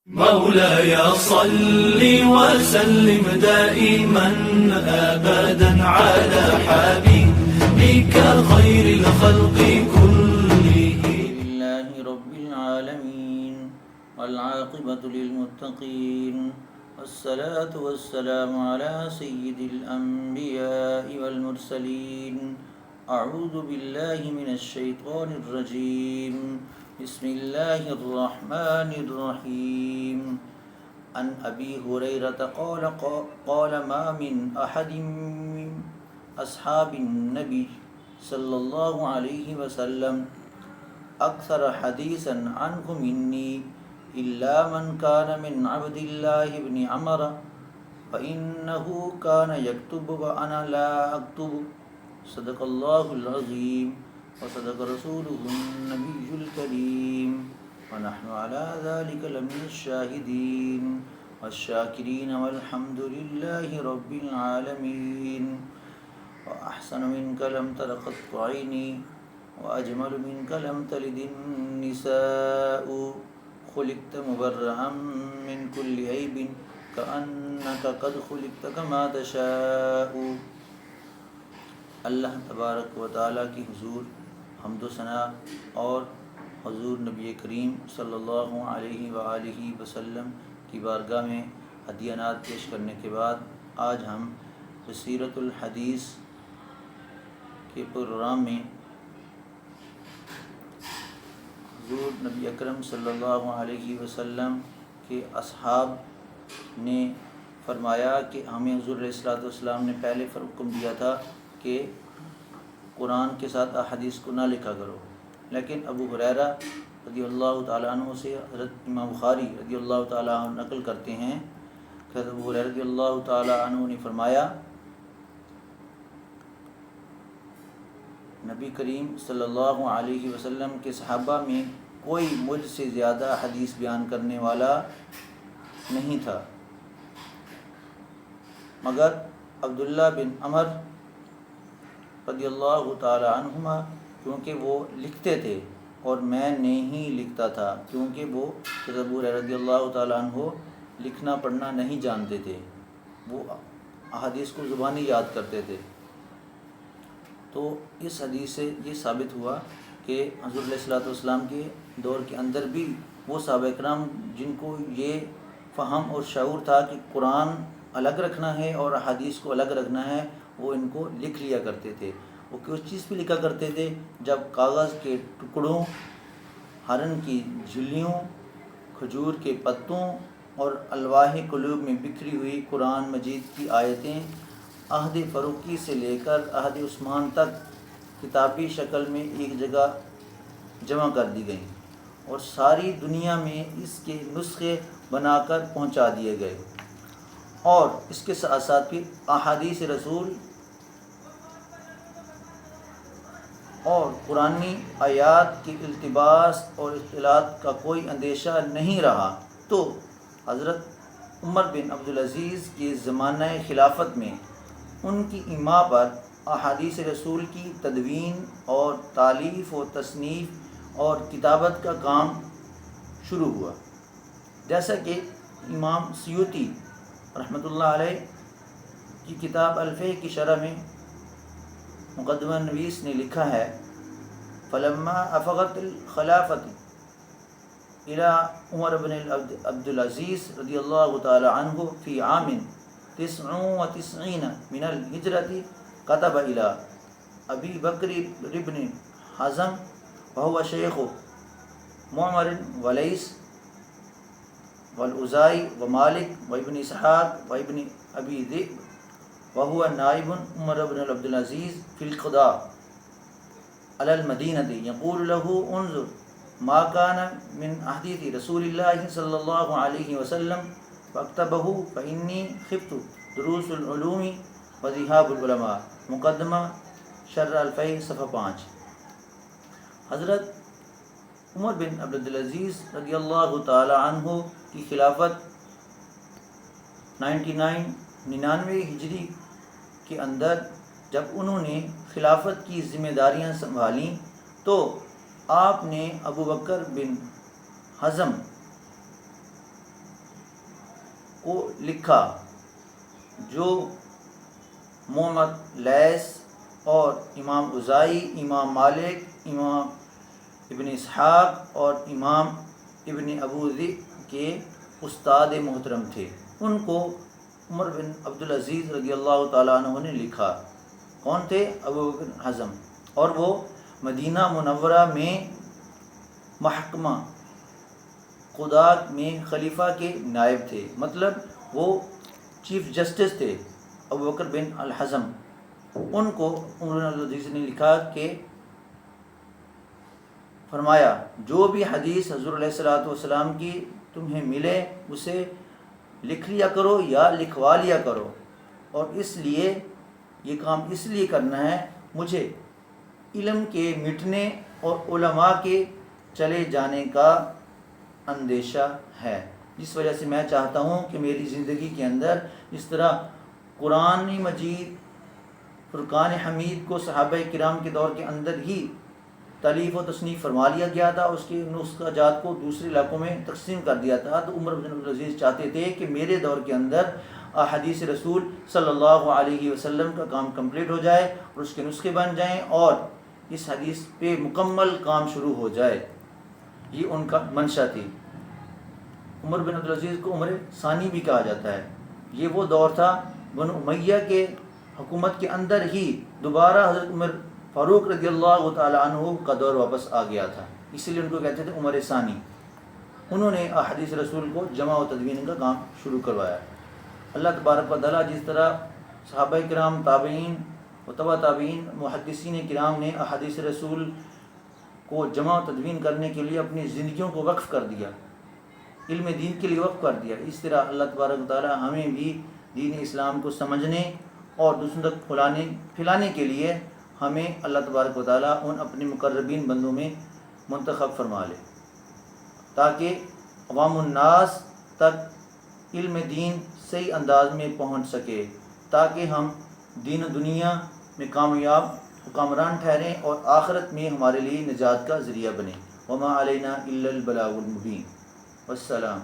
مولاي صل وسلم دائما أبدا على حبيبك خير الخلق كلهم. لله رب العالمين والعاقبة للمتقين والصلاة والسلام على سيد الأنبياء والمرسلين. أعوذ بالله من الشيطان الرجيم. بسم الله الرحمن الرحيم. عن أبي هريرة قال ما من أحد من أصحاب النبي صلى الله عليه وسلم أكثر حديثا عنه مني إلا من كان من عبد الله بن عمر فإنه كان يكتب وأنا لا أكتب. صدق الله العظيم وصدق رسوله النبي الكريم ونحن على ذلك لمن الشاهدين والشاكرين والحمد لله رب العالمين. وأحسن منك لم تر قط عيني وأجمل منك لم تلد النساء. خلقت مبرأ من كل عيب كأنك قد خلقت كما تشاء. اللہ تبارک و تعالیٰ کی حضور حمد و ثنا اور حضور نبی کریم صلی اللہ علیہ وآلہ وسلم کی بارگاہ میں ہدیانات پیش کرنے کے بعد آج ہم سیرت الحدیث کے پروگرام میں حضور نبی اکرم صلی اللہ علیہ وسلم کے اصحاب نے فرمایا کہ ہمیں حضور علیہ الصلوۃ والسلام نے پہلے حکم دیا تھا کہ قرآن کے ساتھ احادیث کو نہ لکھا کرو، لیکن ابو ہریرہ رضی اللہ تعالیٰ عنہ سے حضرت امام بخاری رضی اللہ تعالیٰ عنہ نقل کرتے ہیں کہ حضرت ابو ہریرہ رضی اللہ تعالیٰ عنہ نے فرمایا نبی کریم صلی اللہ علیہ وسلم کے صحابہ میں کوئی مجھ سے زیادہ حدیث بیان کرنے والا نہیں تھا مگر عبداللہ بن عمر رضی اللہ تعالی عنہما، کیونکہ وہ لکھتے تھے اور میں نہیں لکھتا تھا، کیونکہ وہ حضرت ابو ہریرہ رضی اللہ تعالی عنہ لکھنا پڑھنا نہیں جانتے تھے، وہ احادیث کو زبانی یاد کرتے تھے. تو اس حدیث سے یہ ثابت ہوا کہ حضور علیہ الصلوۃ والسلام کے دور کے اندر بھی وہ صحابہ کرام جن کو یہ فہم اور شعور تھا کہ قرآن الگ رکھنا ہے اور احادیث کو الگ رکھنا ہے، وہ ان کو لکھ لیا کرتے تھے. وہ کس چیز پہ لکھا کرتے تھے؟ جب کاغذ کے ٹکڑوں، ہرن کی جھلیوں، کھجور کے پتوں اور الواح قلوب میں بکھری ہوئی قرآن مجید کی آیتیں عہد فاروقی سے لے کر عہد عثمان تک کتابی شکل میں ایک جگہ جمع کر دی گئیں اور ساری دنیا میں اس کے نسخے بنا کر پہنچا دیے گئے. اور اس کے ساتھ ساتھ پھر احادیث رسول اور قرآنی آیات کی التباس اور اختلاط کا کوئی اندیشہ نہیں رہا. تو حضرت عمر بن عبدالعزیز کے زمانہ خلافت میں ان کی ایما پر احادیث رسول کی تدوین اور تالیف و تصنیف اور کتابت کا کام شروع ہوا. جیسا کہ امام سیوطی رحمۃ اللہ علیہ کی کتاب الفقہ کی شرح میں مقدمہ نویس نے لکھا ہے: فلما افغت الخلافت الى عمر بن عبدالعزیز رضی اللہ تعالی عنہ فی عام 99 من الہجرت كتب الى ابی بکر بن حزم وهو شیخ معمر ولیث والاوزاعی ومالک وابن اسحاق وابن ابی ذئب وهو نائب عمر بن عبدالعزیز فی القضاء علی المدینہ یقول له انظر ما كان من احادیث رسول اللہ صلی اللہ علیہ وسلم فاکتبہ فانی خفت دروس العلوم وذہاب العلماء. مقدمہ شرح الفقہ صفحہ 5. حضرت عمر بن عبدالعزیز رضی اللہ تعالی عنہ کی خلافت 99 ہجری کے اندر جب انہوں نے خلافت کی ذمہ داریاں سنبھالیں تو آپ نے ابو بکر بن حزم کو لکھا جو محمد لیث اور امام اوزاعی، امام مالک، امام ابن اسحاق اور امام ابن ابو ذئب کے استاد محترم تھے۔ ان کو عمر بن عبدالعزیز رضی اللہ تعالیٰ عنہ نے لکھا۔ کون تھے؟ ابو بکر حزم، اور وہ مدینہ منورہ میں محکمہ قضات میں خلیفہ کے نائب تھے، مطلب وہ چیف جسٹس تھے، ابو بکر بن الحزم۔ ان کو عمر بن عبدالعزیز نے لکھا کہ فرمایا جو بھی حدیث حضور علیہ الصلوۃ والسلام کی تمہیں ملے اسے لکھ لیا کرو یا لکھوا لیا کرو، اور اس لیے یہ کام اس لیے کرنا ہے، مجھے علم کے مٹنے اور علماء کے چلے جانے کا اندیشہ ہے، جس وجہ سے میں چاہتا ہوں کہ میری زندگی کے اندر جس طرح قرآن مجید فرقان حمید کو صحابہ کرام کے دور کے اندر ہی تالیف و تصنیف فرما لیا گیا تھا، اس کے نسخہ جات کو دوسرے علاقوں میں تقسیم کر دیا تھا، تو عمر بن عبدالعزیز چاہتے تھے کہ میرے دور کے اندر احادیث رسول صلی اللہ علیہ وسلم کا کام کمپلیٹ ہو جائے اور اس کے نسخے بن جائیں اور اس حدیث پہ مکمل کام شروع ہو جائے۔ یہ ان کا منشا تھی۔ عمر بن عبدالعزیز کو عمر ثانی بھی کہا جاتا ہے۔ یہ وہ دور تھا بنو امیہ کے حکومت کے اندر ہی دوبارہ حضرت عمر فاروق رضی اللہ تعالی عنہ کا دور واپس آ گیا تھا، اسی لیے ان کو کہتے تھے عمر ثانی۔ انہوں نے احادیث رسول کو جمع و تدوین کا کام شروع کروایا۔ اللہ تبارک و تعالیٰ جس طرح صحابہ کرام، تابعین و تبع تابعین، محدثین کرام نے احادیث رسول کو جمع و تدوین کرنے کے لیے اپنی زندگیوں کو وقف کر دیا، علم دین کے لیے وقف کر دیا، اس طرح اللہ تبارک و تعالیٰ ہمیں بھی دین اسلام کو سمجھنے اور دوسروں تک پھیلانے کے لیے ہمیں اللہ تبارک و تعالیٰ ان اپنے مقربین بندوں میں منتخب فرما لے، تاکہ عوام الناس تک علم دین صحیح انداز میں پہنچ سکے، تاکہ ہم دین و دنیا میں کامیاب حکمران ٹھہریں اور آخرت میں ہمارے لیے نجات کا ذریعہ بنیں۔ وما علینا الا البلاغ المبین۔ والسلام۔